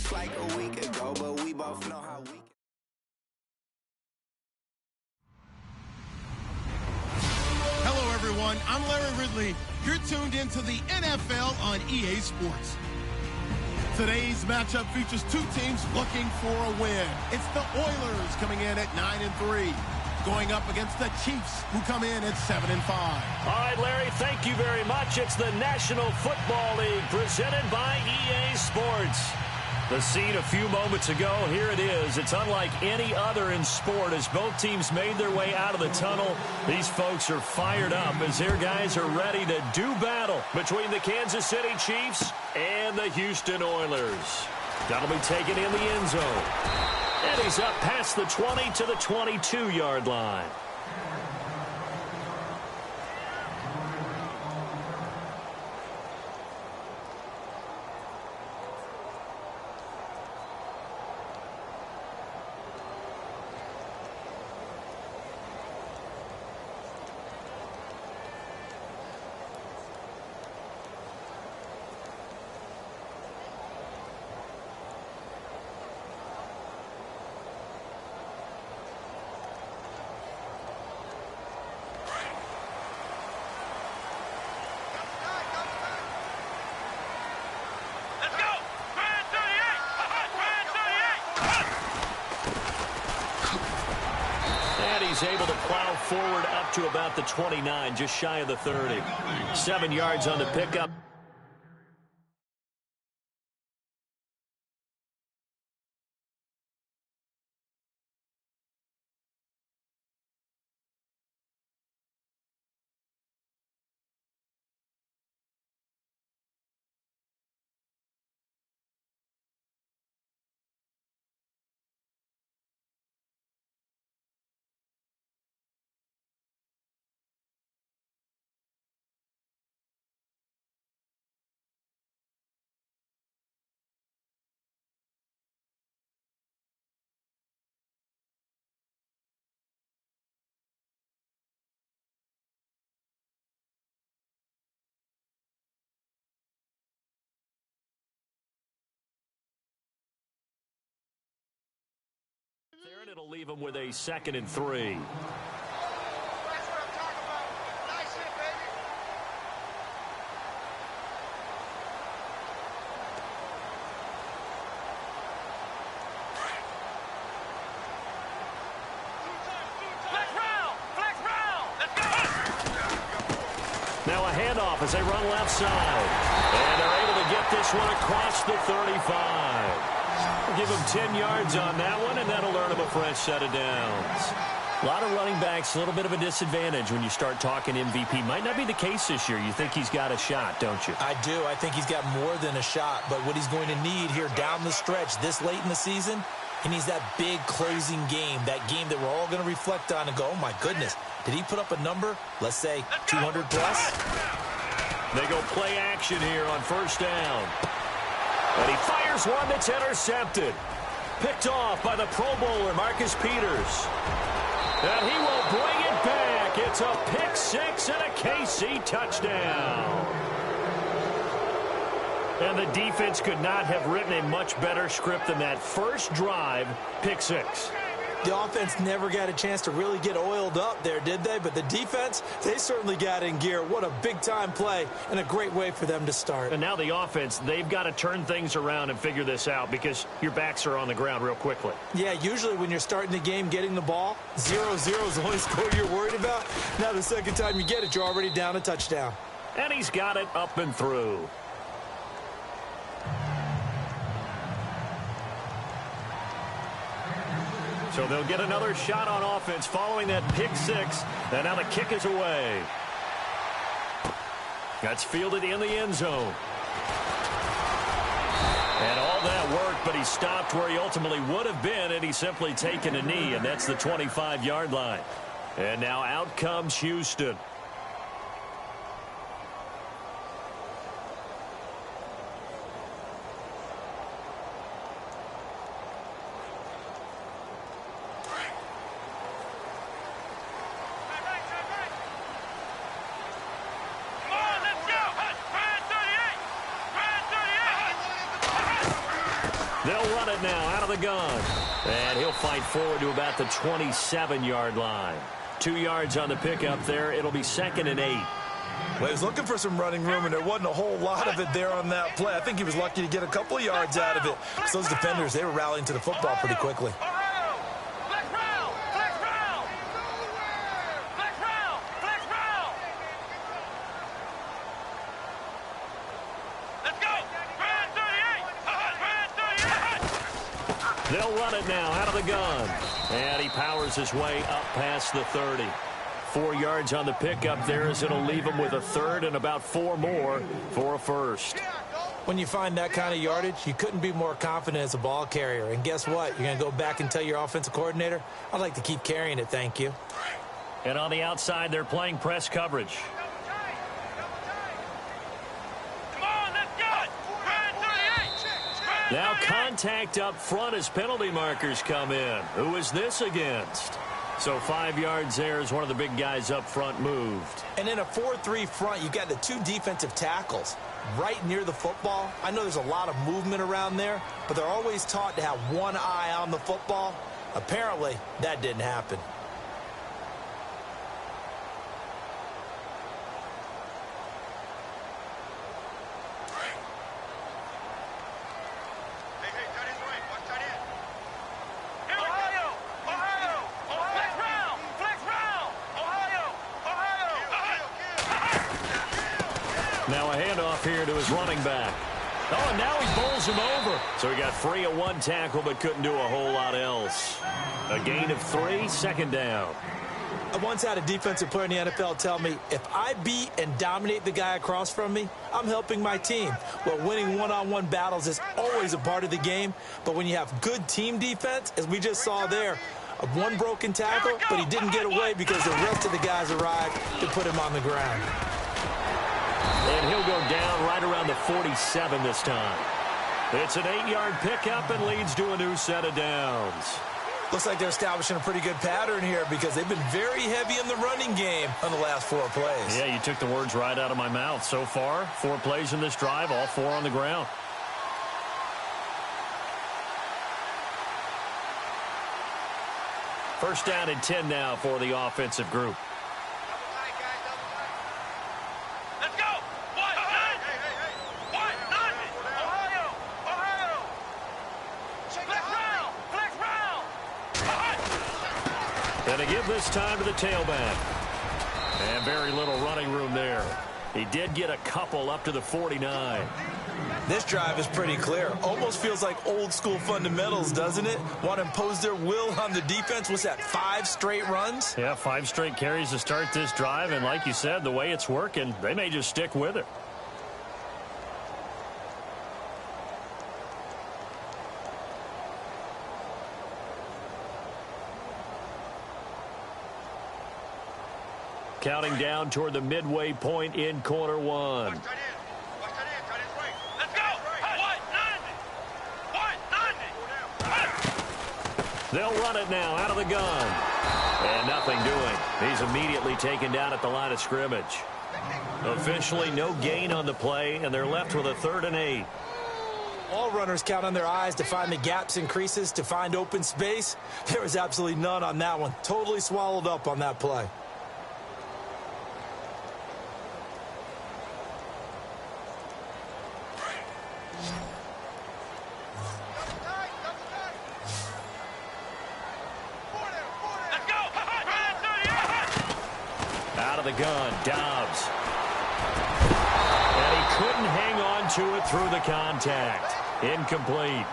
just like a week ago, but we both know how we. Hello, everyone. I'm Larry Ridley. You're tuned into the NFL on EA Sports. Today's matchup features two teams looking for a win. It's the Oilers coming in at 9-3, going up against the Chiefs, who come in at 7-5. All right, Larry, thank you very much. It's the National Football League presented by EA Sports. The scene a few moments ago, here it is. It's unlike any other in sport as both teams made their way out of the tunnel. These folks are fired up as their guys are ready to do battle between the Kansas City Chiefs and the Houston Oilers. That'll be taken in the end zone. And he's up past the 20 to the 22-yard line. He's able to plow forward up to about the 29, just shy of the 30. 7 yards on the pickup. There, and it'll leave him with a 2nd and 3. That's what I'm talking about. Nice hit, baby. Flex round! Flex round! Let's go! Now a handoff as they run left side. And they're able to get this one across the 35. Give him 10 yards on that one, and that'll earn him a fresh set of downs. A lot of running backs, a little bit of a disadvantage when you start talking MVP. Might not be the case this year. You think he's got a shot, don't you? I do. I think he's got more than a shot. But what he's going to need here down the stretch this late in the season, he needs that big closing game, that game that we're all going to reflect on and go, oh, my goodness, did he put up a number, let's say 200 plus? They go play action here on first down. And he fires one that's intercepted. Picked off by the Pro Bowler, Marcus Peters. And he will bring it back. It's a pick six and a KC touchdown. And the defense could not have written a much better script than that first drive, pick six. The offense never got a chance to really get oiled up there, did they? But the defense, they certainly got in gear. What a big-time play and a great way for them to start. And now the offense, they've got to turn things around and figure this out because your backs are on the ground real quickly. Yeah, usually when you're starting the game getting the ball, 0-0 is the only score you're worried about. Now the second time you get it, you're already down a touchdown. And he's got it up and through. So they'll get another shot on offense following that pick six. And now the kick is away. That's fielded in the end zone. And all that worked, but he stopped where he ultimately would have been, and he's simply taken a knee, and that's the 25-yard line. And now out comes Houston. They'll now out of the gun. And he'll fight forward to about the 27-yard line. 2 yards on the pickup there. It'll be 2nd and 8. Well, he was looking for some running room, and there wasn't a whole lot of it there on that play. I think he was lucky to get a couple of yards out of it. Because those defenders, they were rallying to the football pretty quickly. They'll run it now out of the gun. And he powers his way up past the 30. 4 yards on the pickup there as it'll leave him with a 3rd and about 4 more for a first. When you find that kind of yardage, you couldn't be more confident as a ball carrier. And guess what? You're going to go back and tell your offensive coordinator, I'd like to keep carrying it, thank you. And on the outside, they're playing press coverage. Now contact up front as penalty markers come in. Who is this against? So 5 yards there as one of the big guys up front moved. And in a 4-3 front, you've got the 2 defensive tackles right near the football. I know there's a lot of movement around there, but they're always taught to have one eye on the football. Apparently, that didn't happen. Now a handoff here to his running back. Oh, and now he bowls him over. So he got free of 1 tackle but couldn't do a whole lot else. A gain of 3, 2nd down. I once had a defensive player in the NFL tell me, if I beat and dominate the guy across from me, I'm helping my team. Well, winning one-on-one battles is always a part of the game, but when you have good team defense, as we just saw there, one broken tackle, but he didn't get away because the rest of the guys arrived to put him on the ground. And he'll go down right around the 47 this time. It's an 8-yard pickup and leads to a new set of downs. Looks like they're establishing a pretty good pattern here because they've been very heavy in the running game on the last 4 plays. Yeah, you took the words right out of my mouth. So far, 4 plays in this drive, all 4 on the ground. First down and 10 now for the offensive group. And they give this time to the tailback. And very little running room there. He did get a couple up to the 49. This drive is pretty clear. Almost feels like old school fundamentals, doesn't it? Want to impose their will on the defense. What's that, 5 straight runs? Yeah, 5 straight carries to start this drive. And like you said, the way it's working, they may just stick with it. Counting down toward the midway point in quarter 1. They'll run it now out of the gun. And nothing doing. He's immediately taken down at the line of scrimmage. Officially no gain on the play, and they're left with a 3rd and 8. All runners count on their eyes to find the gaps and creases, to find open space. There was absolutely none on that one. Totally swallowed up on that play. The gun, Dobbs. And he couldn't hang on to it through the contact. Incomplete.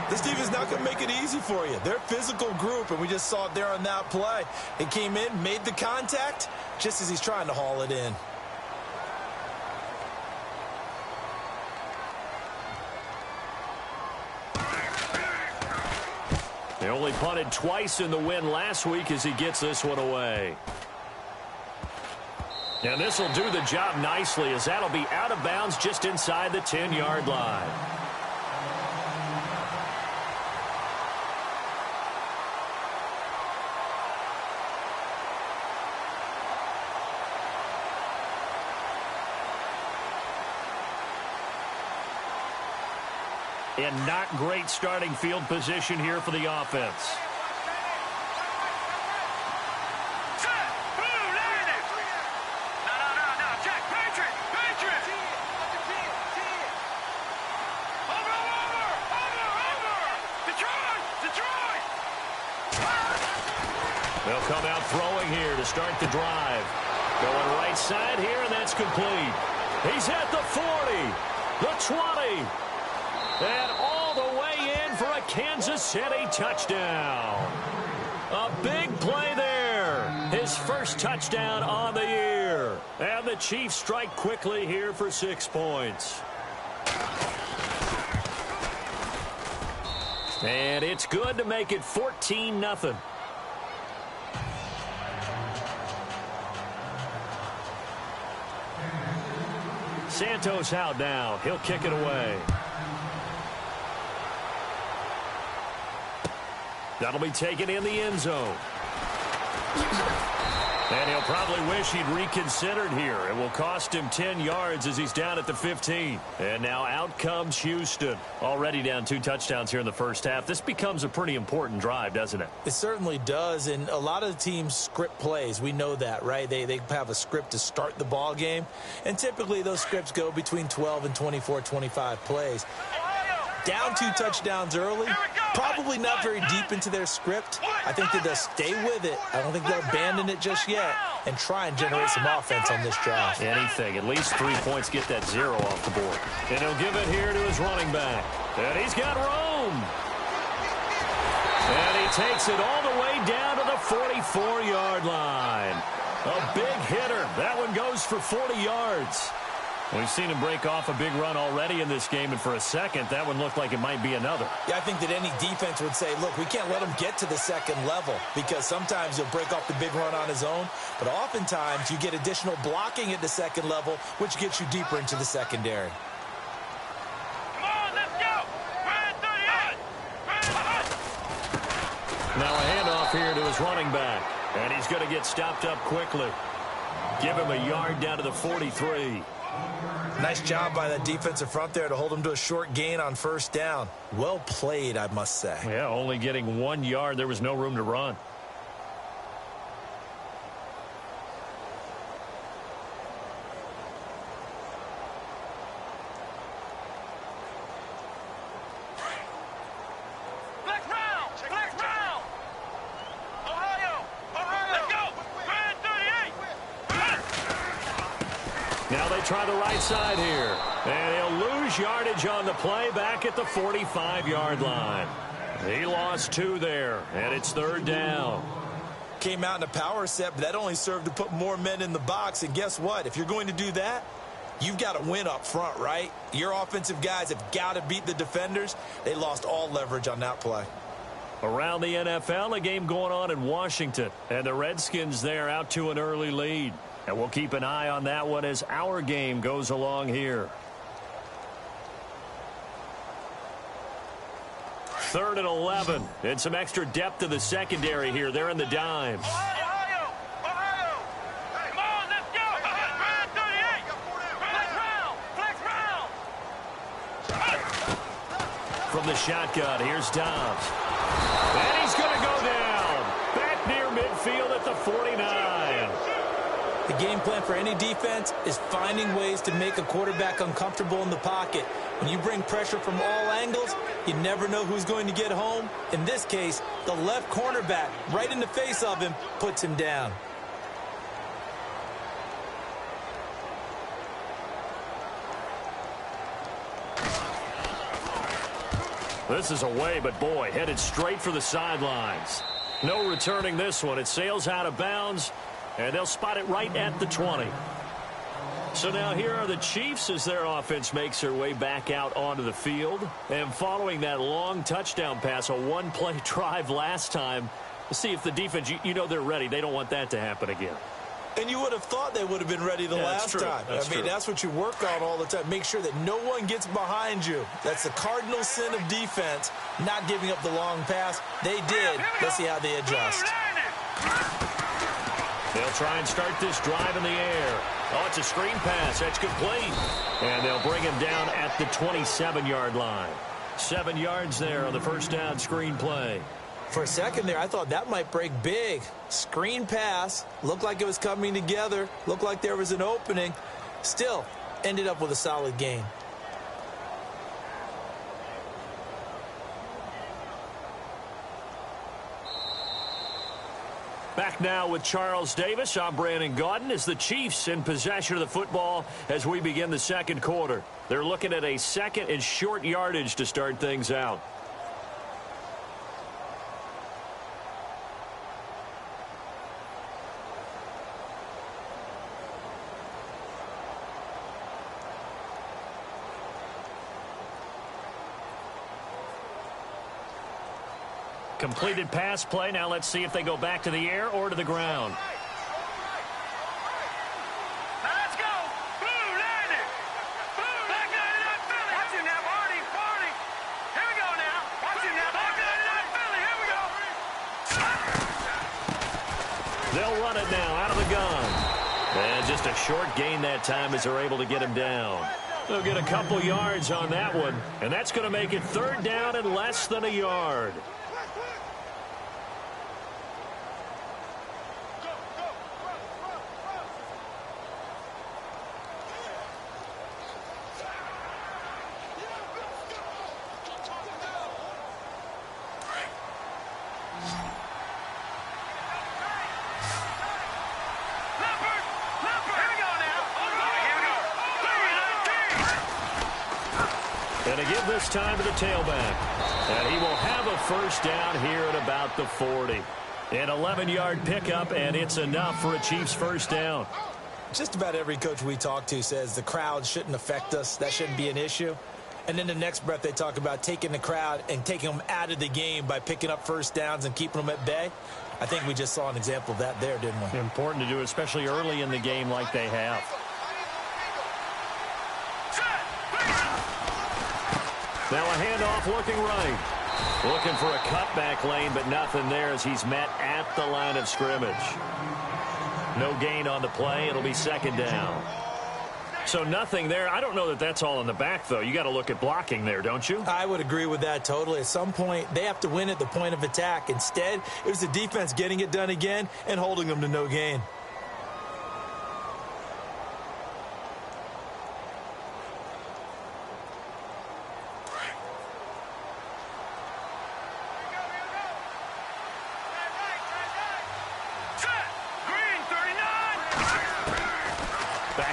This defense is not going to make it easy for you. They're a physical group, and we just saw it there on that play. It came in, made the contact, just as he's trying to haul it in. They only punted twice in the win last week as he gets this one away. And this will do the job nicely as that'll be out of bounds just inside the 10-yard line. And not great starting field position here for the offense. They'll come out throwing here to start the drive. Going right side here, and that's complete. He's at the 40, the 20, and all the way in for a Kansas City touchdown. A big play there. His first touchdown on the year. And the Chiefs strike quickly here for 6 points. And it's good to make it 14-0. Santos out now. He'll kick it away. That'll be taken in the end zone. And he'll probably wish he'd reconsidered here. It will cost him 10 yards as he's down at the 15. And now out comes Houston. Already down 2 touchdowns here in the first half. This becomes a pretty important drive, doesn't it? It certainly does. And a lot of the teams script plays. We know that, right? They have a script to start the ball game. And typically those scripts go between 12 and 24, 25 plays. Down 2 touchdowns early, probably not very deep into their script. I think that they'll stay with it. I don't think they'll abandon it just yet and try and generate some offense on this drive. Anything, at least 3 points, get that 0 off the board. And he'll give it here to his running back. And he's got room. And he takes it all the way down to the 44-yard line. A big hitter. That one goes for 40 yards. We've seen him break off a big run already in this game, and for a second, that one looked like it might be another. Yeah, I think that any defense would say, look, we can't let him get to the second level because sometimes he'll break off the big run on his own, but oftentimes you get additional blocking at the second level, which gets you deeper into the secondary. Come on, let's go! Run 38! Now a handoff here to his running back, and he's going to get stopped up quickly. Give him a yard down to the 43. Nice job by that defensive front there to hold him to a short gain on first down. Well played, I must say. Yeah, only getting 1 yard. There was no room to run. Flex round! Flex round! Ohio! Let's go! Run 38! Now they try the right side here. And he'll lose yardage on the play back at the 45-yard line. He lost 2 there, and it's 3rd down. Came out in a power set, but that only served to put more men in the box. And guess what? If you're going to do that, you've got to win up front, right? Your offensive guys have got to beat the defenders. They lost all leverage on that play. Around the NFL, a game going on in Washington. And the Redskins there out to an early lead. And we'll keep an eye on that one as our game goes along here. 3rd and 11. And some extra depth to the secondary here. They're in the dimes. Ohio! Come on, let's go! Run 38! Flex round! From the shotgun, here's Dobbs. And he's going to go down. Back near midfield at the 49. The game plan for any defense is finding ways to make a quarterback uncomfortable in the pocket. When you bring pressure from all angles, you never know who's going to get home. In this case, the left cornerback, right in the face of him, puts him down. This is away, but boy, headed straight for the sidelines. No returning this one. It sails out of bounds, and they'll spot it right at the 20. So now here are the Chiefs as their offense makes their way back out onto the field. And following that long touchdown pass, a one-play drive last time, we'll see if the defense, you know they're ready. They don't want that to happen again. And you would have thought they would have been ready the last time. I mean, that's what you work on all the time. Make sure that no one gets behind you. That's the cardinal sin of defense, not giving up the long pass. They did. Let's see how they adjust. They'll try and start this drive in the air. Oh, it's a screen pass. That's complete. And they'll bring him down at the 27-yard line. 7 yards there on the first down screen play. For a second there, I thought that might break big. Screen pass, looked like it was coming together, looked like there was an opening. Still, ended up with a solid gain. Back now with Charles Davis. I'm Brandon Gaudin as the Chiefs in possession of the football as we begin the second quarter. They're looking at a second and short yardage to start things out. Completed pass play. Now let's see if they go back to the air or to the ground. Now let's go. Blue, landing. Blue, back 99 Philly. Watch him now, Barney. Here we go now. Watch him now, back 99 Philly. Here we go. They'll run it now out of the gun. And just a short gain that time as they're able to get him down. They'll get a couple yards on that one. And that's going to make it third down and less than a yard. And to give this time to the tailback. And he will have a first down here at about the 40. An 11-yard pickup, and it's enough for a Chiefs first down. Just about every coach we talk to says the crowd shouldn't affect us. That shouldn't be an issue. And then the next breath they talk about taking the crowd and taking them out of the game by picking up first downs and keeping them at bay. I think we just saw an example of that there, didn't we? Important to do, especially early in the game like they have. Now a handoff looking right. Looking for a cutback lane, but nothing there as he's met at the line of scrimmage. No gain on the play. It'll be second down. So nothing there. I don't know that that's all in the back, though. You got to look at blocking there, don't you? I would agree with that totally. At some point, they have to win at the point of attack. Instead, it was the defense getting it done again and holding them to no gain.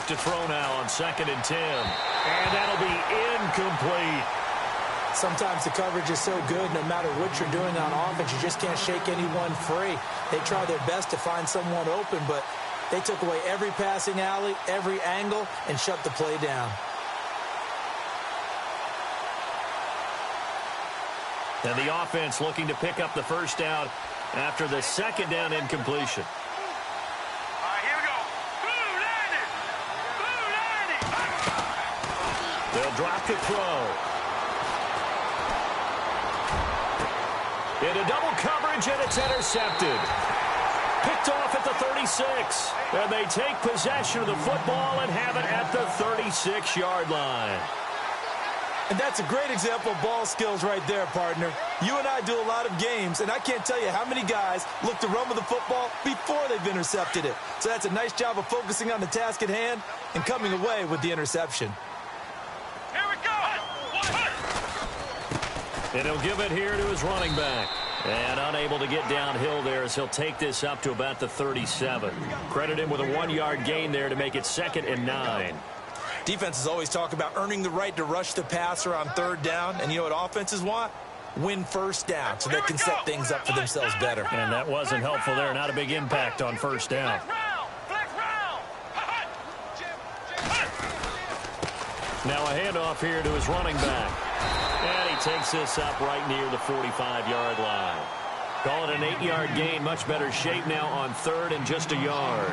To throw now on 2nd and 10. And that'll be incomplete. Sometimes the coverage is so good, no matter what you're doing on offense, you just can't shake anyone free. They try their best to find someone open, but they took away every passing alley, every angle, and shut the play down. And the offense looking to pick up the first down after the second down incompletion. They'll drop the throw. Into double coverage, and it's intercepted. Picked off at the 36. And they take possession of the football and have it at the 36-yard line. And that's a great example of ball skills right there, partner. You and I do a lot of games, and I can't tell you how many guys look to run with the football before they've intercepted it. So that's a nice job of focusing on the task at hand and coming away with the interception. And he'll give it here to his running back. And unable to get downhill there as he'll take this up to about the 37. Credit him with a 1-yard gain there to make it 2nd and 9. Defenses always talk about earning the right to rush the passer on 3rd down. And you know what offenses want? Win first down so they can set things up for themselves better. And that wasn't helpful there. Not a big impact on first down. Now a handoff here to his running back. And he takes this up right near the 45-yard line. Call it an 8-yard gain. Much better shape now on 3rd and just a yard.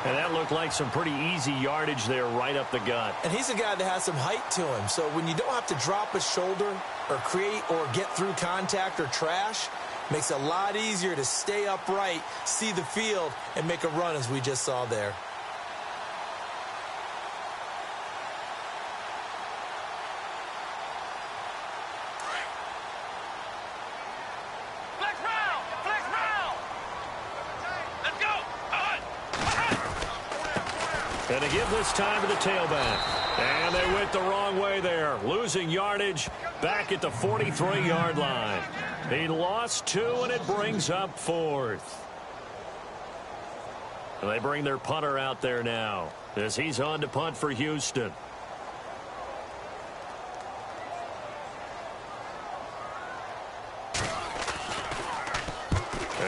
And that looked like some pretty easy yardage there right up the gut. And he's a guy that has some height to him. So when you don't have to drop a shoulder or create or get through contact or trash, makes it a lot easier to stay upright, see the field, and make a run as we just saw there. And to give this time to the tailback. And they went the wrong way there. Losing yardage back at the 43-yard line. He lost 2, and it brings up 4th. And they bring their punter out there now as he's on to punt for Houston.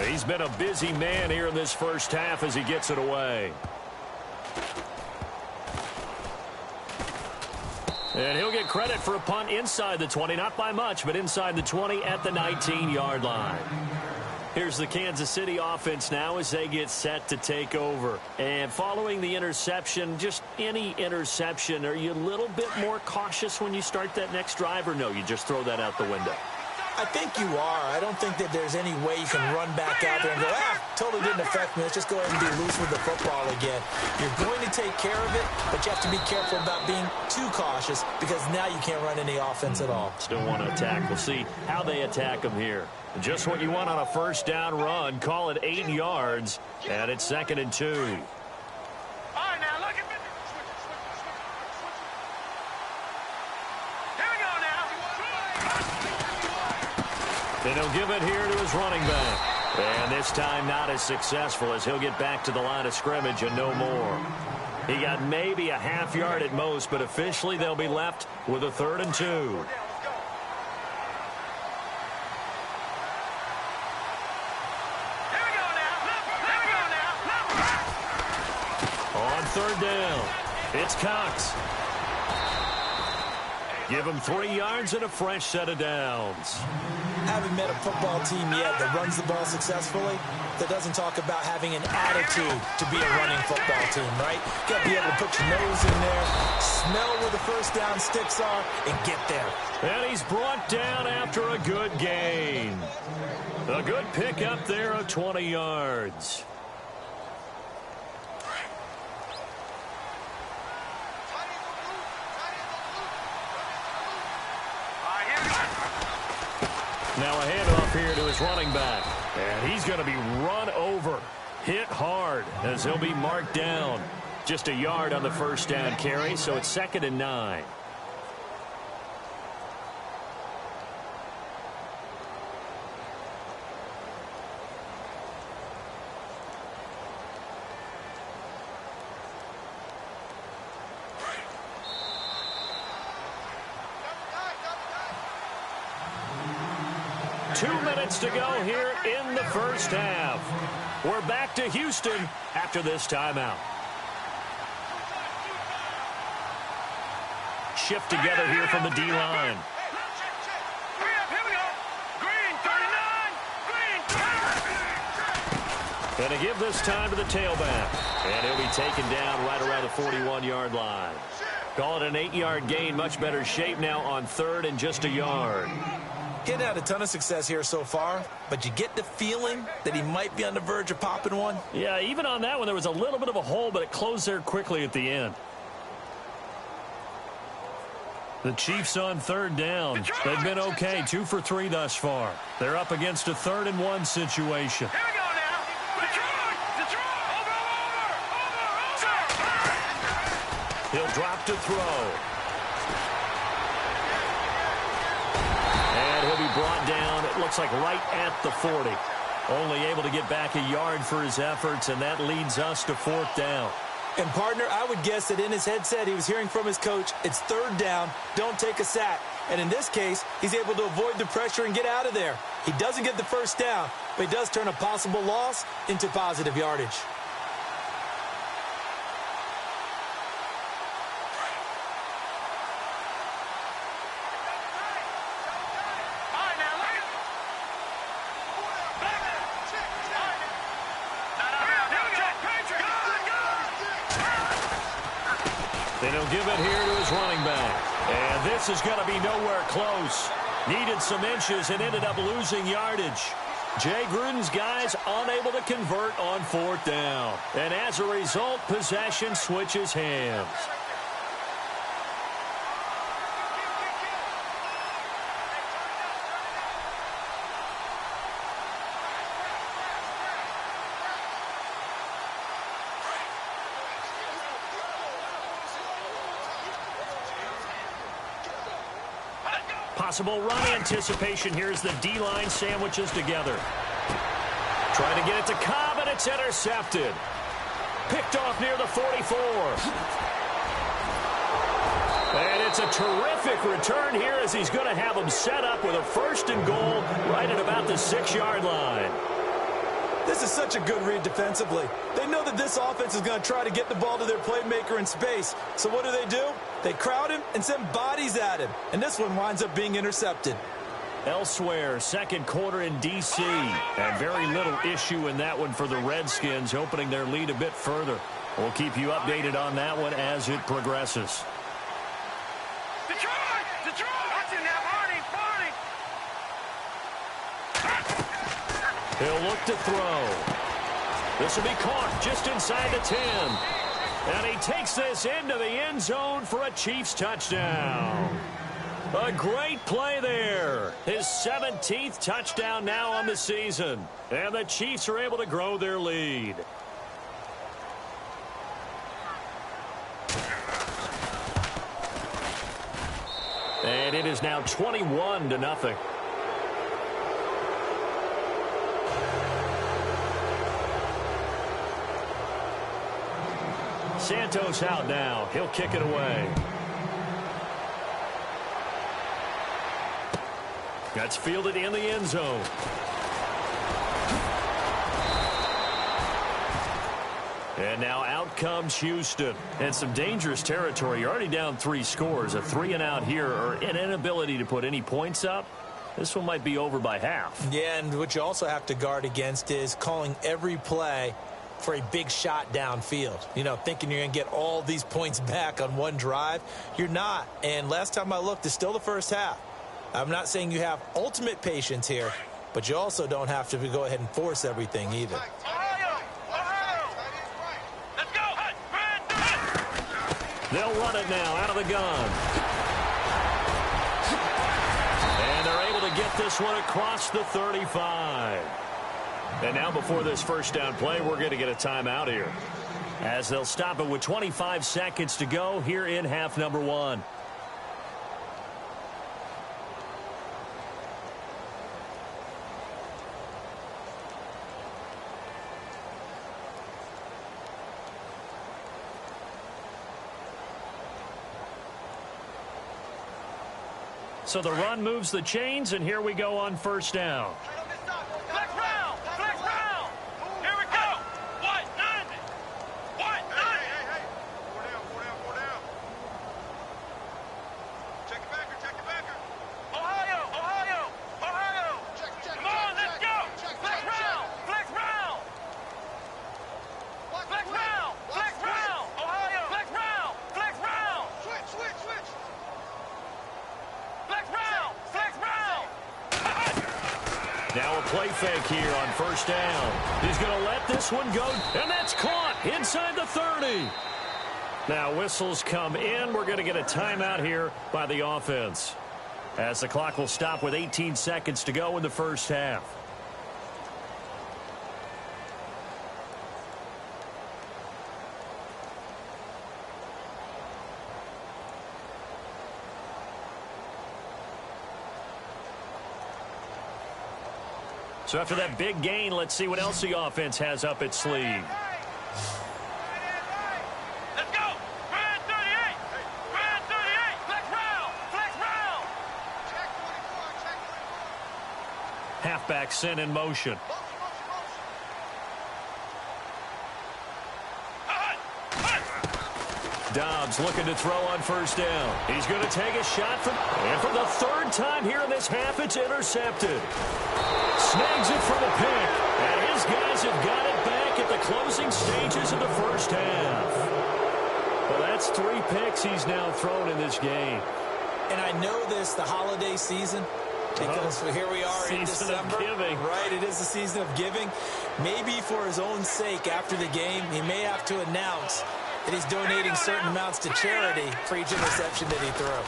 He's been a busy man here in this first half as he gets it away. And he'll get credit for a punt inside the 20, not by much, but inside the 20 at the 19-yard line. Here's the Kansas City offense now as they get set to take over. And following the interception, just any interception, are you a little bit more cautious when you start that next drive, or no, you just throw that out the window? I think you are. I don't think that there's any way you can run back out there and go, totally didn't affect me. Let's just go ahead and be loose with the football again. You're going to take care of it, but you have to be careful about being too cautious because now you can't run any offense at all. Still want to attack. We'll see how they attack them here. Just what you want on a first down run. Call it 8 yards, and it's 2nd and 2. And he'll give it here to his running back. And this time not as successful as he'll get back to the line of scrimmage and no more. He got maybe a half yard at most, but officially they'll be left with a 3rd and 2. On 3rd down, it's Cox. Give him 3 yards and a fresh set of downs. Haven't met a football team yet that runs the ball successfully that doesn't talk about having an attitude to be a running football team, right? You got to be able to put your nose in there, smell where the first down sticks are, and get there. And he's brought down after a good gain. A good pickup there of 20 yards. Now a handoff here to his running back. And he's going to be run over, hit hard as he'll be marked down. Just a yard on the first down carry, so it's 2nd and 9. To go here in the first half. We're back to Houston after this timeout. Shift together here from the D-line. And to give this time to the tailback. And he'll be taken down right around the 41-yard line. Call it an 8-yard gain. Much better shape now on 3rd and just a yard. Getting had a ton of success here so far, but you get the feeling that he might be on the verge of popping one. Yeah, even on that one, there was a little bit of a hole, but it closed there quickly at the end. The Chiefs on 3rd down. They've been okay, 2 for 3 thus far. They're up against a 3rd and 1 situation. Here we go now. Detroit! He'll drop to throw. Brought down, it looks like right at the 40. Only able to get back a yard for his efforts, and that leads us to 4th down. And, partner, I would guess that in his headset he was hearing from his coach, it's 3rd down, don't take a sack. And in this case, he's able to avoid the pressure and get out of there. He doesn't get the first down, but he does turn a possible loss into positive yardage. Then he'll give it here to his running back. And this is going to be nowhere close. Needed some inches and ended up losing yardage. Jay Gruden's guys unable to convert on 4th down. And as a result, possession switches hands. possible run anticipation here as the D-line sandwiches together. Trying to get it to Cobb, and it's intercepted. Picked off near the 44. And it's a terrific return here as he's going to have them set up with a 1st and goal right at about the 6-yard line. This is such a good read defensively. They know that this offense is going to try to get the ball to their playmaker in space. So what do? They crowd him and send bodies at him. And this one winds up being intercepted. Elsewhere, 2nd quarter in D.C. And very little issue in that one for the Redskins, opening their lead a bit further. We'll keep you updated on that one as it progresses. Detroit! Detroit! Watching now, Barney! He'll look to throw. This will be caught just inside the 10. And he takes this into the end zone for a Chiefs touchdown. A great play there. His 17th touchdown now on the season. And the Chiefs are able to grow their lead. And it is now 21-0. Santos out now. He'll kick it away. That's fielded in the end zone. And now out comes Houston. And some dangerous territory. You're already down 3 scores. A 3-and-out here, or an inability to put any points up. This one might be over by half. Yeah, and what you also have to guard against is calling every play for a big shot downfield. You know, thinking you're going to get all these points back on one drive. You're not. And last time I looked, it's still the first half. I'm not saying you have ultimate patience here, but you also don't have to go ahead and force everything either. Ohio! Ohio! Let's go! They'll run it now out of the gun. And they're able to get this one across the 35. And now before this 1st down play, we're going to get a timeout here, as they'll stop it with 25 seconds to go here in half number 1. So the run moves the chains, and here we go on 1st down. Flex round! Flex round! Here we go! What? 90! What? 90! Hey. Four down. Check the backer. Ohio! Come on, let's go! Flex round! Flex round! Ohio! Flex round! Switch! Flex round! Now a play fake here on 1st down. He's going to let this one go, and that's caught inside the 30. Now whistles come in. We're going to get a timeout here by the offense, as the clock will stop with 18 seconds to go in the 1st half. So after that big gain, let's see what else the offense has up its sleeve. Let's go! Brand 38! Brand 38! Flex round! Check 24! Halfback sent in motion. Dobbs looking to throw on 1st down. He's going to take a shot and for the 3rd time here in this half, it's intercepted. Snags it for the pick, and his guys have got it back at the closing stages of the 1st half. Well, that's 3 picks he's now thrown in this game. And I know this, the holiday season, because here we are in December. Season of giving. Right, it is the season of giving. Maybe for his own sake after the game, he may have to announce that he's donating certain amounts to charity for each interception that he threw.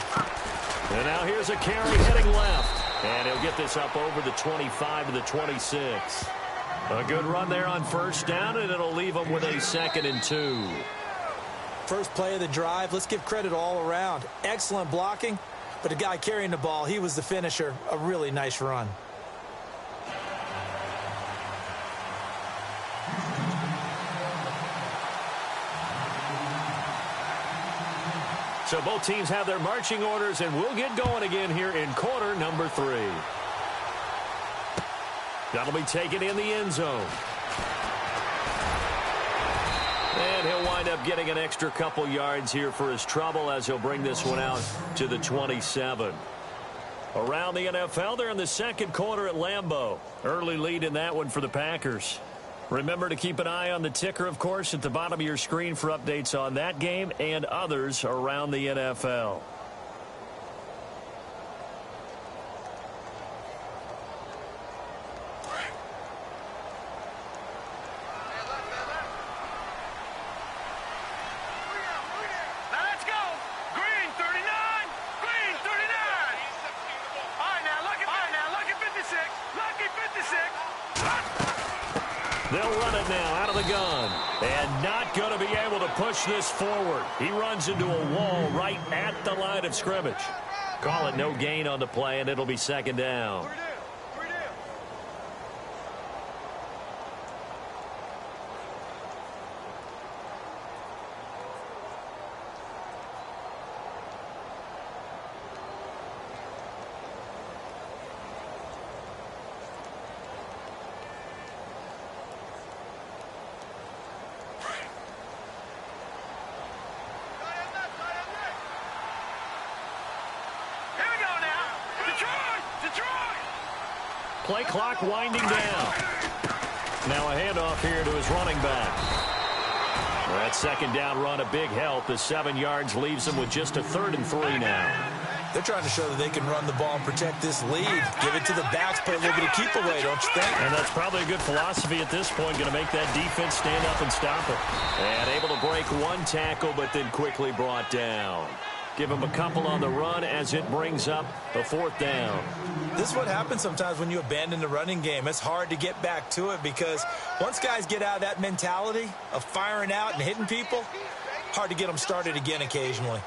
And now here's a carry heading left. And he'll get this up over the 25 to the 26. A good run there on 1st down, and it'll leave him with a 2nd and 2. First play of the drive, let's give credit all around. Excellent blocking, but the guy carrying the ball, he was the finisher. A really nice run. So both teams have their marching orders, and we'll get going again here in quarter number 3. That'll be taken in the end zone. And he'll wind up getting an extra couple yards here for his trouble as he'll bring this one out to the 27. Around the NFL, they're in the second quarter at Lambeau. Early lead in that one for the Packers. Remember to keep an eye on the ticker, of course, at the bottom of your screen for updates on that game and others around the NFL. They'll run it now out of the gun. And not going to be able to push this forward. He runs into a wall right at the line of scrimmage. Call it no gain on the play, and it'll be second down. Play clock winding down. Now a handoff here to his running back. That second down run a big help. The 7 yards leaves him with just a 3rd and 3 now. They're trying to show that they can run the ball and protect this lead. Give it to the backs, put a little bit of keep away, don't you think? And that's probably a good philosophy at this point. Going to make that defense stand up and stop it. And able to break one tackle, but then quickly brought down. Give him a couple on the run as it brings up a 4th down. This is what happens sometimes when you abandon the running game. It's hard to get back to it because once guys get out of that mentality of firing out and hitting people, hard to get them started again occasionally.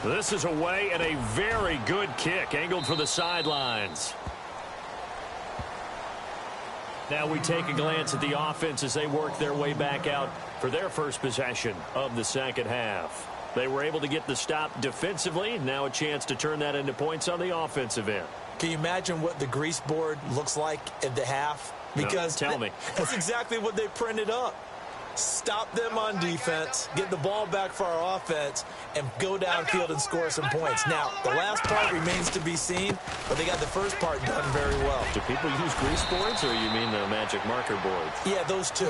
This is away and a very good kick angled for the sidelines. Now we take a glance at the offense as they work their way back out for their first possession of the second half. They were able to get the stop defensively. Now a chance to turn that into points on the offensive end. Can you imagine what the grease board looks like at the half? Because no, tell me. That's exactly what they printed up. Stop them on defense, get the ball back for our offense, and go downfield and score some points. Now, the last part remains to be seen, but they got the first part done very well. Do people use grease boards, or you mean the magic marker boards? Yeah, those two.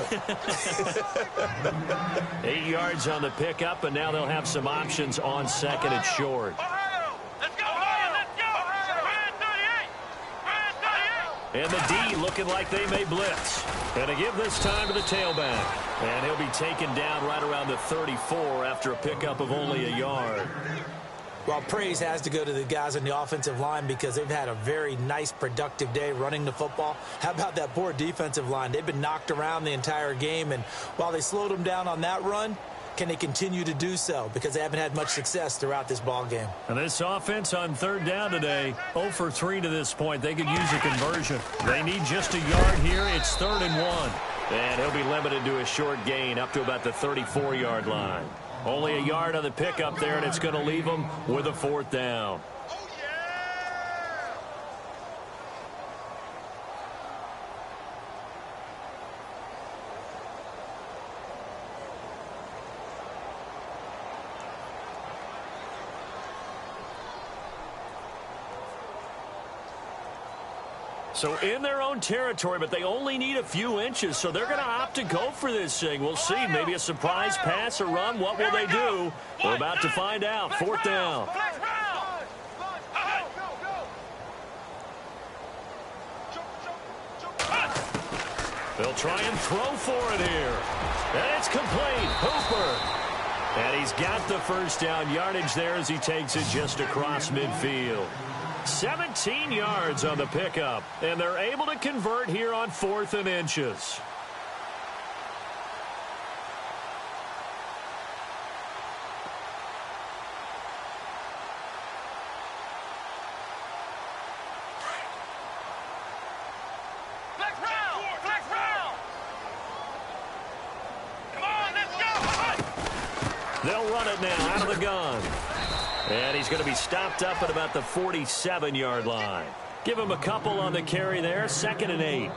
8 yards on the pickup, and now they'll have some options on second and short. And the D looking like they may blitz. And to give this time to the tailback. And he'll be taken down right around the 34 after a pickup of only a yard. Well, praise has to go to the guys on the offensive line because they've had a very nice, productive day running the football. How about that poor defensive line? They've been knocked around the entire game, and while they slowed them down on that run, can they continue to do so? Because they haven't had much success throughout this ball game. And this offense on 3rd down today, 0 for 3 to this point. They could use a conversion. They need just a yard here. It's 3rd and 1. And he'll be limited to a short gain up to about the 34-yard line. Only a yard on the pickup there, and it's going to leave him with a 4th down. So in their own territory, but they only need a few inches, so they're going to opt to go for this thing. We'll see. Maybe a surprise pass or run. What will they do? We're about to find out. 4th down. They'll try and throw for it here. And it's complete. Hooper. And he's got the first down yardage there as he takes it just across midfield. 17 yards on the pickup, and they're able to convert here on 4th and inches. They'll run it now out of the gun. And he's going to be stopped up at about the 47-yard line. Give him a couple on the carry there, 2nd and 8.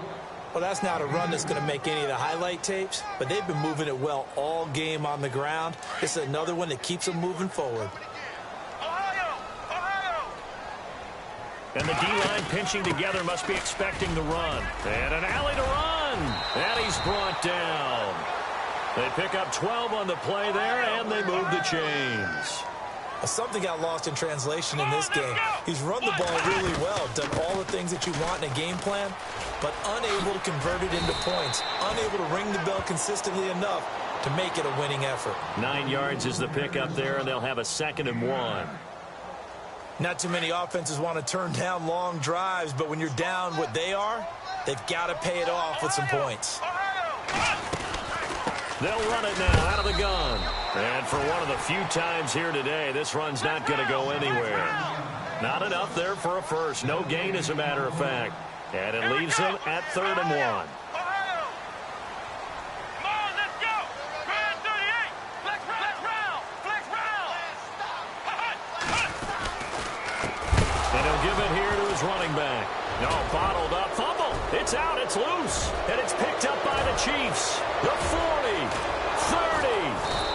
Well, that's not a run that's going to make any of the highlight tapes, but they've been moving it well all game on the ground. This is another one that keeps them moving forward. And the D-line pinching together must be expecting the run. And an alley to run. And he's brought down. They pick up 12 on the play there, and they move the chains. Something got lost in translation in this game. He's run the ball really well, done all the things that you want in a game plan, but unable to convert it into points, unable to ring the bell consistently enough to make it a winning effort. 9 yards is the pickup there, and they'll have a 2nd and 1. Not too many offenses want to turn down long drives, but when you're down what they are, they've got to pay it off with some points. They'll run it now out of the gun. And for one of the few times here today, this run's not going to go anywhere. Not enough there for a first. No gain, as a matter of fact. And it leaves them at 3rd and 1. And he'll give it here to his running back. No, bottled up. Fumble. It's out. It's loose. And it's picked up by the Chiefs. The 40, 30.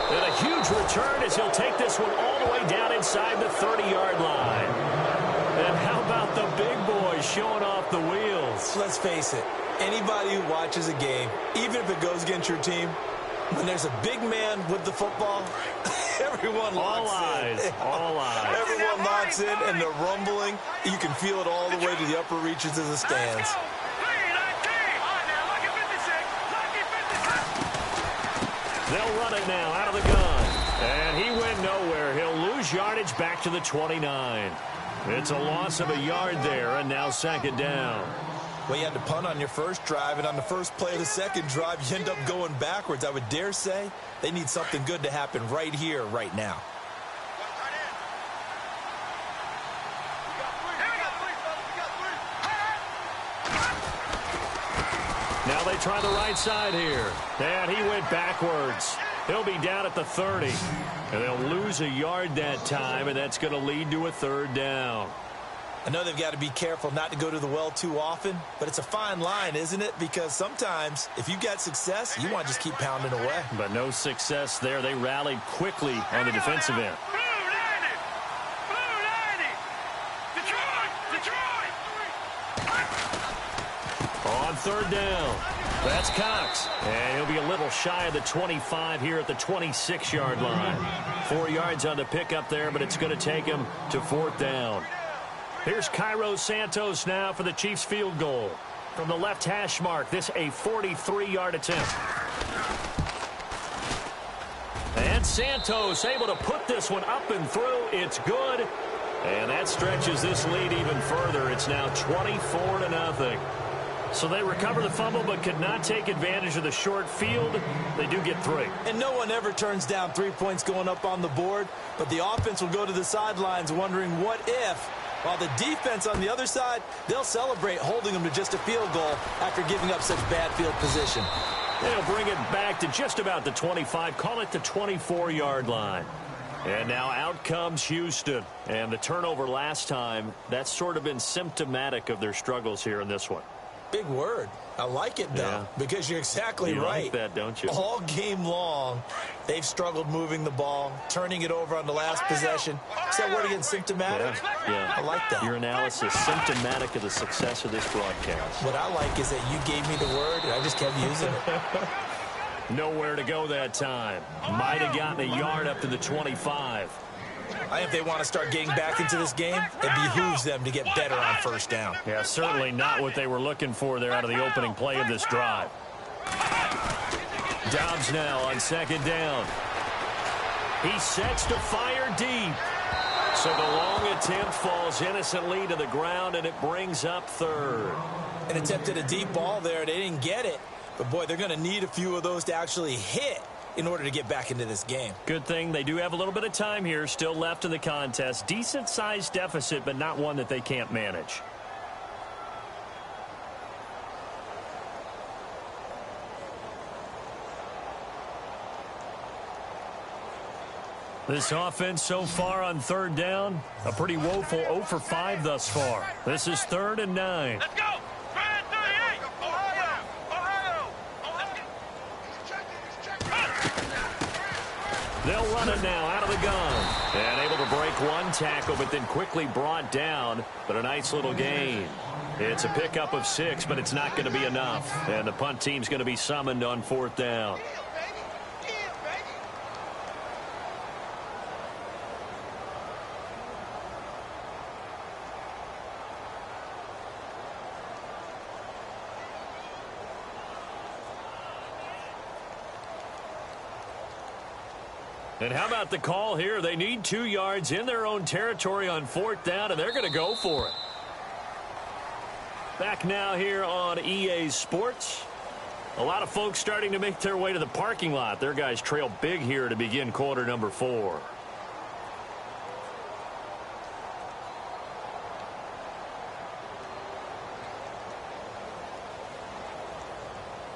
And a huge return as he'll take this one all the way down inside the 30-yard line. And how about the big boys showing off the wheels? Let's face it, anybody who watches a game, even if it goes against your team, when there's a big man with the football, everyone locks in. All eyes. Everyone locks in, and the rumbling, you can feel it all the way to the upper reaches of the stands. They'll run it now out of the gun. And he went nowhere. He'll lose yardage back to the 29. It's a loss of a yard there, and now 2nd down. Well, you had to punt on your first drive, and on the first play of the second drive, you end up going backwards. I would dare say they need something good to happen right here, right now. Now they try the right side here. And he went backwards. He'll be down at the 30. And they'll lose a yard that time, and that's going to lead to a 3rd down. I know they've got to be careful not to go to the well too often, but it's a fine line, isn't it? Because sometimes, if you got success, you want to just keep pounding away. But no success there. They rallied quickly on the defensive end. On 3rd down, that's Cox. And he'll be a little shy of the 25 here at the 26-yard line. 4 yards on the pickup there, but it's going to take him to 4th down. Here's Cairo Santos now for the Chiefs field goal. From the left hash mark, this a 43-yard attempt. And Santos able to put this one up and through. It's good. And that stretches this lead even further. It's now 24-0. So they recover the fumble but could not take advantage of the short field. They do get 3. And no one ever turns down 3 points going up on the board, but the offense will go to the sidelines wondering what if, while the defense on the other side, they'll celebrate holding them to just a field goal after giving up such bad field position. They'll bring it back to just about the 25, call it the 24-yard line. And now out comes Houston. And the turnover last time, that's sort of been symptomatic of their struggles here in this one. Big word. I like it, though, because you're exactly right. You like that, don't you? All game long, they've struggled moving the ball, turning it over on the last possession. Is that word again, symptomatic? Yeah. I like that. Your analysis, symptomatic of the success of this broadcast. What I like is that you gave me the word, and I just kept using it. Nowhere to go that time. Might have gotten a yard up to the 25. I think if they want to start getting back into this game, it behooves them to get better on 1st down. Yeah, certainly not what they were looking for there out of the opening play of this drive. Dobbs now on 2nd down. He sets to fire deep. So the long attempt falls innocently to the ground, and it brings up 3rd. An attempt at a deep ball there. They didn't get it. But, boy, they're going to need a few of those to actually hit in order to get back into this game. Good thing they do have a little bit of time here still left in the contest. Decent-sized deficit, but not one that they can't manage. This offense so far on third down, a pretty woeful 0 for 5 thus far. This is 3rd and 9. Let's go. Try 38. Ohio. Ohio. They'll run it now out of the gun. And able to break one tackle, but then quickly brought down. But a nice little gain. It's a pickup of 6, but it's not going to be enough. And the punt team's going to be summoned on 4th down. And how about the call here? They need 2 yards in their own territory on 4th down, and they're going to go for it. Back now here on EA Sports. A lot of folks starting to make their way to the parking lot. Their guys trail big here to begin quarter number 4.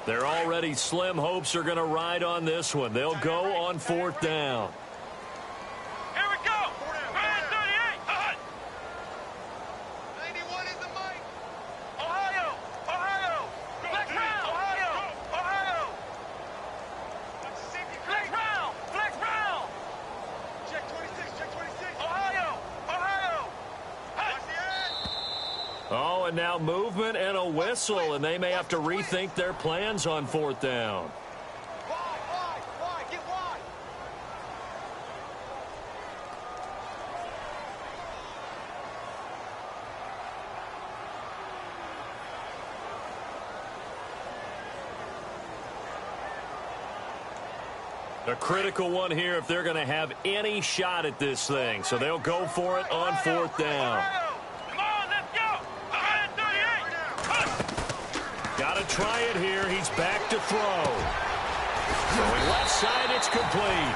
Their already slim hopes are going to ride on this one. They'll go on 4th down. Here we go. Try 38. 91 is the mic. Ohio. Ohio. Flex round. Ohio. Ohio. Flex round. Flex round. Check 26. Check 26. Ohio. Ohio. Watch the end. Oh, and now movement and a whistle, and they may have to rethink their plans on 4th down. Wide. Get wide. A critical one here if they're going to have any shot at this thing. So they'll go for it on 4th down. Come on, let's go. 38. Got to try it here. He's back to throw. Throwing left side, it's complete.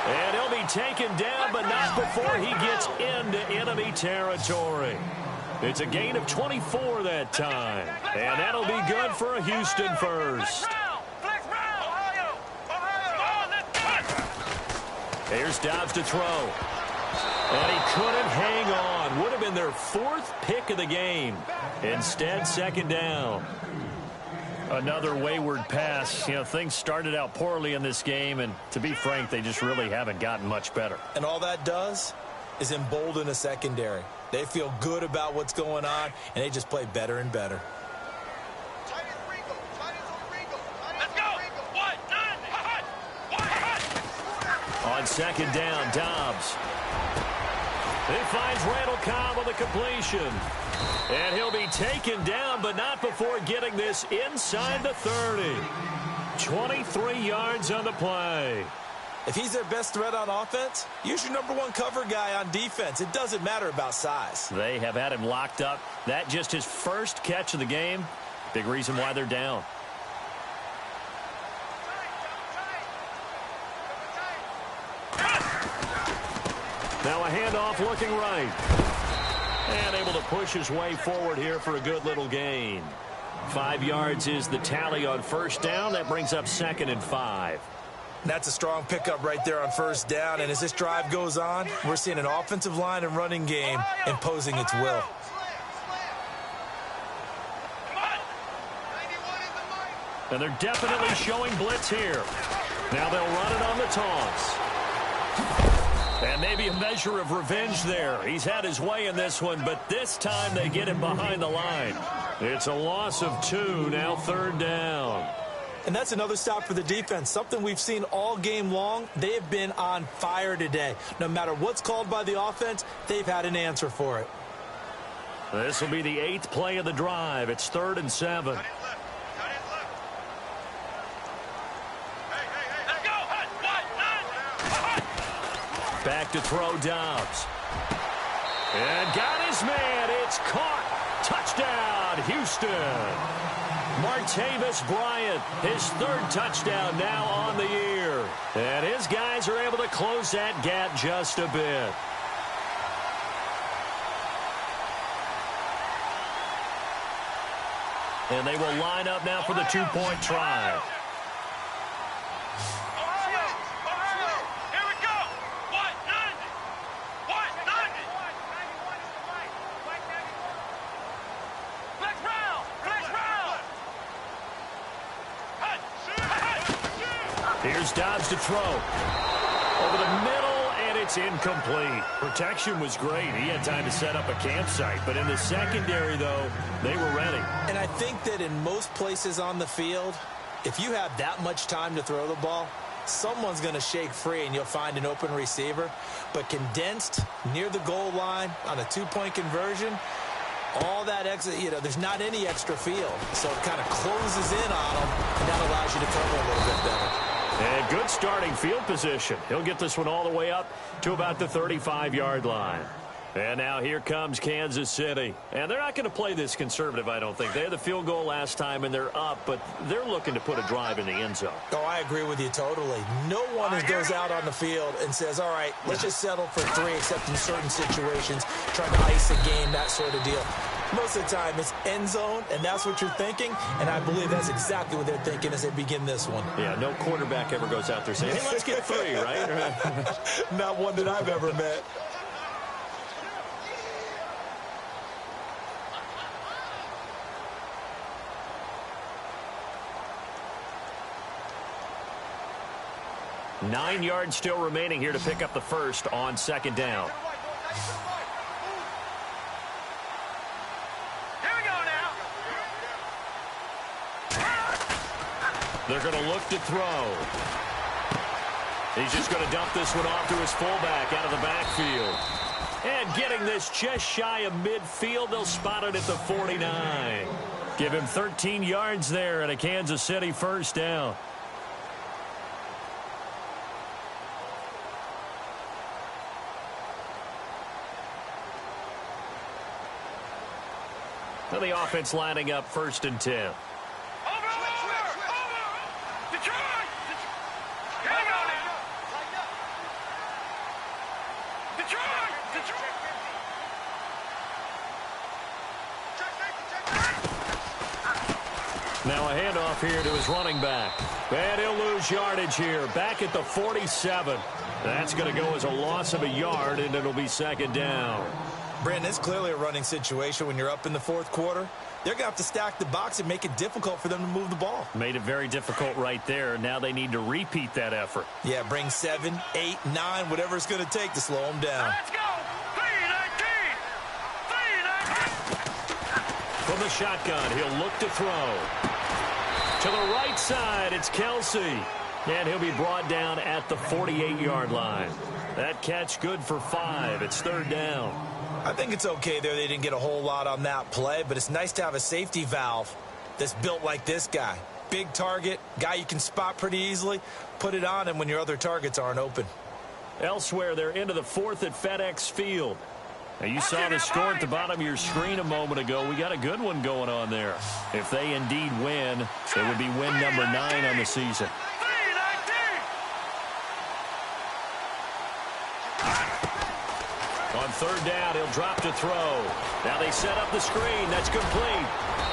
And he'll be taken down, but not before he gets into enemy territory. It's a gain of 24 that time. And that'll be good for a Houston first. Here's Dobbs to throw. And he couldn't hang on. Would have been their 4th pick of the game. Instead, 2nd down. Another wayward pass. You know, things started out poorly in this game, and to be frank, they just really haven't gotten much better. And all that does is embolden a secondary. They feel good about what's going on, and they just play better and better. On 2nd down, Dobbs. He finds Randall Cobb on the completion. And he'll be taken down, but not before getting this inside the 30. 23 yards on the play. If he's their best threat on offense, use your #1 cover guy on defense. It doesn't matter about size. They have had him locked up. That just his first catch of the game. Big reason why they're down. Now a handoff looking right. And able to push his way forward here for a good little gain. 5 yards is the tally on 1st down. That brings up 2nd and 5. That's a strong pickup right there on 1st down. And as this drive goes on, we're seeing an offensive line and running game imposing its will. And they're definitely showing blitz here. Now they'll run it on the toss. And maybe a measure of revenge there. He's had his way in this one, but this time they get him behind the line. It's a loss of 2, now 3rd down. And that's another stop for the defense, something we've seen all game long. They have been on fire today. No matter what's called by the offense, they've had an answer for it. This will be the 8th play of the drive. It's 3rd and 7. Back to throw, Dobbs. And got his man. It's caught. Touchdown, Houston. Martavis Bryant, his 3rd touchdown now on the year. And his guys are able to close that gap just a bit. And they will line up now for the 2-point try. Here's Dobbs to throw. Over the middle, and it's incomplete. Protection was great. He had time to set up a campsite. But in the secondary, though, they were ready. And I think that in most places on the field, if you have that much time to throw the ball, someone's going to shake free and you'll find an open receiver. But condensed near the goal line on a two-point conversion, all that extra, there's not any extra field. So it kind of closes in on them, and that allows you to cover a little bit better. And good starting field position. He'll get this one all the way up to about the 35-yard line. And now here comes Kansas City. And they're not going to play this conservative, I don't think. They had the field goal last time, and they're up, but they're looking to put a drive in the end zone. Oh, I agree with you totally. No one goes out on the field and says, all right, let's just settle for 3, except in certain situations, trying to ice a game, that sort of deal. Most of the time, it's end zone, and that's what you're thinking, and I believe that's exactly what they're thinking as they begin this one. Yeah, no quarterback ever goes out there saying, hey, let's get 3, right? Not one that I've ever met. Nine yards still remaining here to pick up the first on second down. Here we go now. They're going to look to throw. He's just going to dump this one off to his fullback out of the backfield. And getting this just shy of midfield, they'll spot it at the 49. Give him 13 yards there and a Kansas City first down. Now the offense lining up 1st and 10. Over. Detroit. Here we go now. Detroit. Now a handoff here to his running back. And he'll lose yardage here. Back at the 47. That's going to go as a loss of a yard, and it'll be second down. Brandon, it's clearly a running situation when you're up in the 4th quarter. They're going to have to stack the box and make it difficult for them to move the ball. Made it very difficult right there. Now they need to repeat that effort. Yeah, bring 7, 8, 9, whatever it's going to take to slow them down. Let's go. 3-19. From the shotgun, he'll look to throw. To the right side, it's Kelsey. And he'll be brought down at the 48-yard line. That catch good for 5. It's 3rd down. I think it's okay there. They didn't get a whole lot on that play, but it's nice to have a safety valve that's built like this guy. Big target, guy you can spot pretty easily. Put it on him when your other targets aren't open. Elsewhere, they're into the 4th at FedEx Field. Now, you saw the score at the bottom of your screen a moment ago. We got a good one going on there. If they indeed win, it would be win number 9 on the season. On 3rd down, he'll drop to throw. Now they set up the screen. That's complete.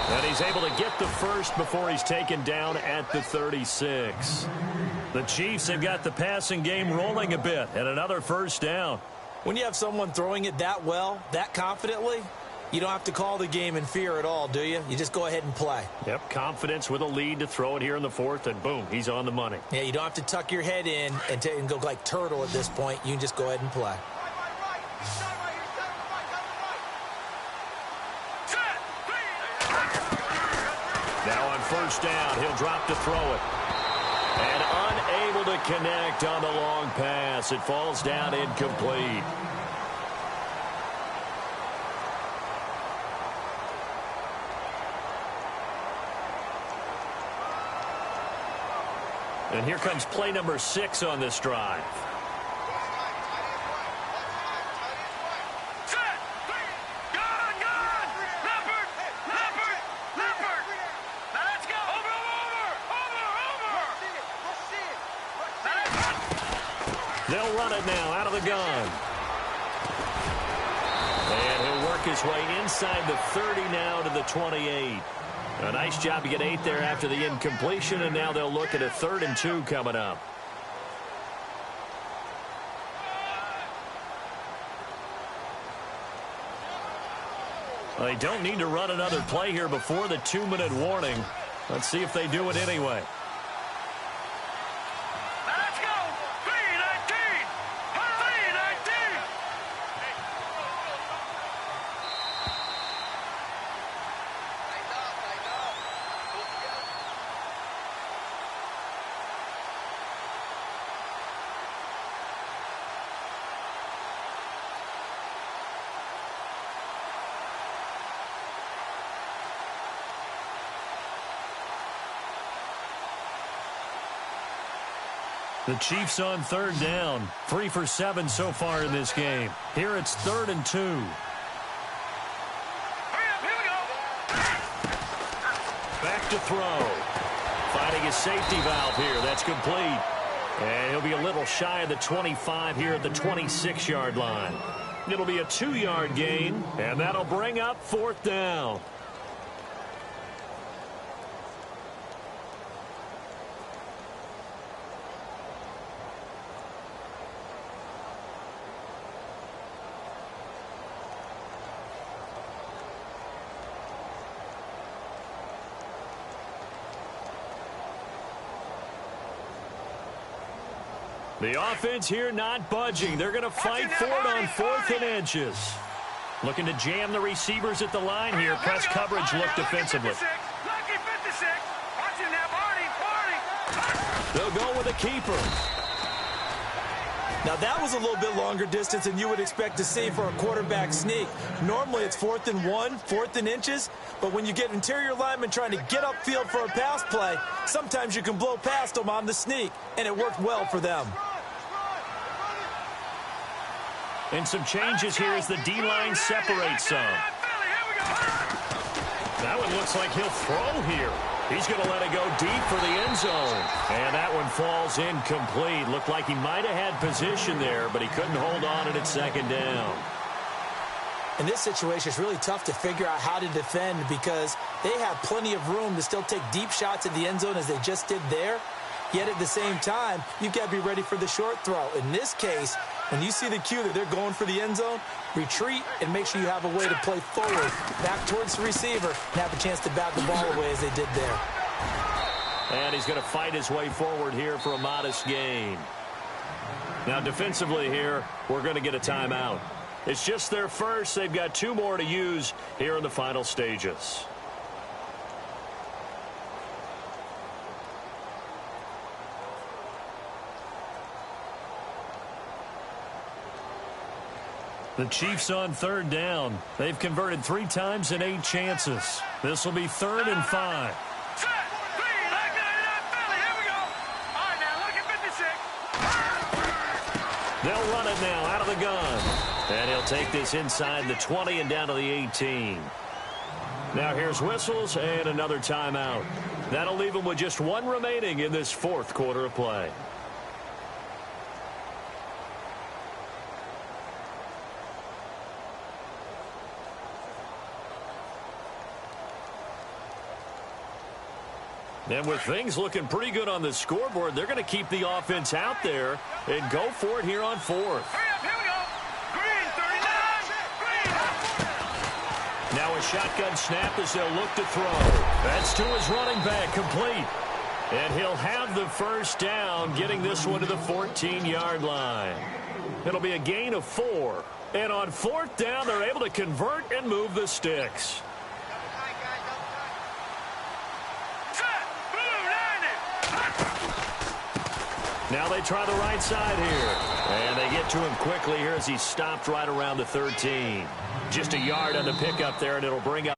And he's able to get the first before he's taken down at the 36. The Chiefs have got the passing game rolling a bit, and another first down. When you have someone throwing it that well, that confidently, you don't have to call the game in fear at all, do you? You just go ahead and play. Yep, confidence with a lead to throw it here in the 4th, and boom, he's on the money. Yeah, you don't have to tuck your head in and go like turtle at this point. You can just go ahead and play. Now on 1st down, he'll drop to throw it. And unable to connect on the long pass. It falls down incomplete. And here comes play number 6 on this drive. They'll run it now out of the gun. And he'll work his way inside the 30 now to the 28. A nice job to get 8 there after the incompletion, and now they'll look at a 3rd and 2 coming up. Well, they don't need to run another play here before the 2-minute warning. Let's see if they do it anyway. The Chiefs on third down. 3 for 7 so far in this game. Here it's 3rd and 2. Back to throw. Finding his safety valve here. That's complete. And he'll be a little shy of the 25 here at the 26-yard line. It'll be a 2-yard gain, and that'll bring up 4th down. The offense here not budging. They're going to fight for it on 4th and inches. Looking to jam the receivers at the line here. Press coverage look defensively. They'll go with a keeper. Now, that was a little bit longer distance than you would expect to see for a quarterback sneak. Normally, it's 4th and 1, 4th and inches. But when you get interior linemen trying to get upfield for a pass play, sometimes you can blow past them on the sneak, and it worked well for them. And some changes here as the D-line separates some. That one looks like he'll throw here. He's going to let it go deep for the end zone. And that one falls incomplete. Looked like he might have had position there, but he couldn't hold on at 2nd down. In this situation, it's really tough to figure out how to defend because they have plenty of room to still take deep shots at the end zone as they just did there. Yet at the same time, you've got to be ready for the short throw. In this case, when you see the cue that they're going for the end zone, retreat and make sure you have a way to play forward, back towards the receiver, and have a chance to bat the ball away as they did there. And he's going to fight his way forward here for a modest gain. Now defensively here, we're going to get a timeout. It's just their first. They've got 2 more to use here in the final stages. The Chiefs on 3rd down. They've converted 3 times in 8 chances. This will be 3rd and 5. They'll run it now out of the gun. And he'll take this inside the 20 and down to the 18. Now here's whistles and another timeout. That'll leave them with just 1 remaining in this 4th quarter of play. And with things looking pretty good on the scoreboard, they're going to keep the offense out there and go for it here on 4th. Hurry up, here we go. Green, 39. Green. Now a shotgun snap as they'll look to throw. That's to his running back, complete. And he'll have the 1st down, getting this one to the 14-yard line. It'll be a gain of 4. And on 4th down, they're able to convert and move the sticks. Now they try the right side here. And they get to him quickly here as he stopped right around the 13. Just a yard on the pickup there, and it'll bring up